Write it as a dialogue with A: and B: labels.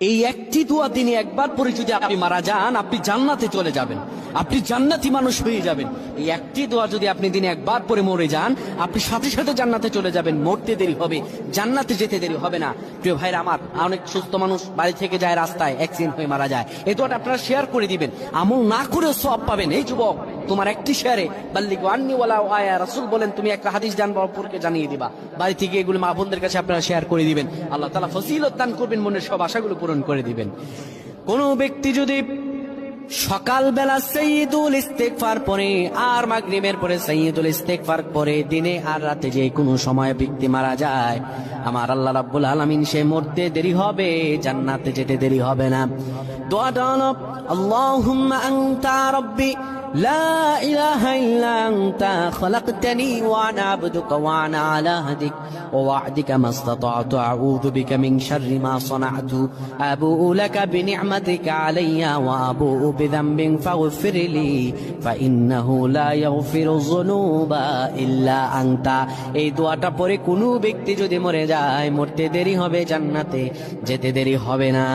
A: এই একটি দোয়া দিনে একবার পরে যদি আপনি মারা যান, আপনি জান্নাতে চলে যাবেন, আপনি জান্নাতি মানুষ হয়ে যাবেন। এই একটি দোয়া যদি আপনি দিনে একবার পরে মরে যান, আপনি সাথে সাথে জান্নাতে চলে যাবেন। মরতে দেরি হবে, জান্নাতে যেতে দেরি হবে না। প্রিয় ভাইরা আমার, অনেক সুস্থ মানুষ বাড়ি থেকে যায়, রাস্তায় অ্যাক্সিডেন্ট হয়ে মারা যায়। এই দোয়াটা আপনারা শেয়ার করে দিবেন, আমল না করেও সওয়াব পাবেন। এই যুবক, তোমার একটি শেয়ারে বাল্লিগু আন্নি ওয়ালাউ আয়া, রাসূল বলেন তুমি একটা হাদিস জানবরকে জানিয়ে দিবা। বাড়ি থেকে এগুলো মা বোনদের কাছে আপনারা শেয়ার করে দিবেন। আল্লাহ তাআলা ফজিলত দান করবেন, মনের সব আশাগুলো পূরণ করে দিবেন। কোন ব্যক্তি যদি সকালবেলা সাইয়্যিদুল ইস্তিগফার পড়ে আর মাগরিবের পরে সাইয়্যিদুল ইস্তিগফার পড়ে, দিনে আর রাতে যে কোনো সময় ব্যক্তি মারা যায়, আমার আল্লাহ রাব্বুল আলামিন সে মরতে দেরি হবে, জান্নাতে যেতে দেরি হবে না। দোয়াটা হলো আল্লাহুম্মা আনতা রাব্বি লা ইলাহা ইল্লা আনতা খলাকতানি ওয়া আনা আবদুকা ওয়া আনা আলা হাদিক ওয়া ওয়া'দিকা মাসতাতা'তু আউযু বিকা মিন শাররি মা সানা'তু আবুউ লাকা বিনি'মাতিকা আলাইয়া ওয়া আবুউ বিযামবিন ফাগফিরলি ফাইন্নাহু লা ইয়াগফিরু যুনুবা ইল্লা আনতা। এই দোয়াটা পড়ে কোনো ব্যক্তি যদি মরে যায়, মরতে দেরি হবে, জান্নাতে যেতে দেরি হবে না।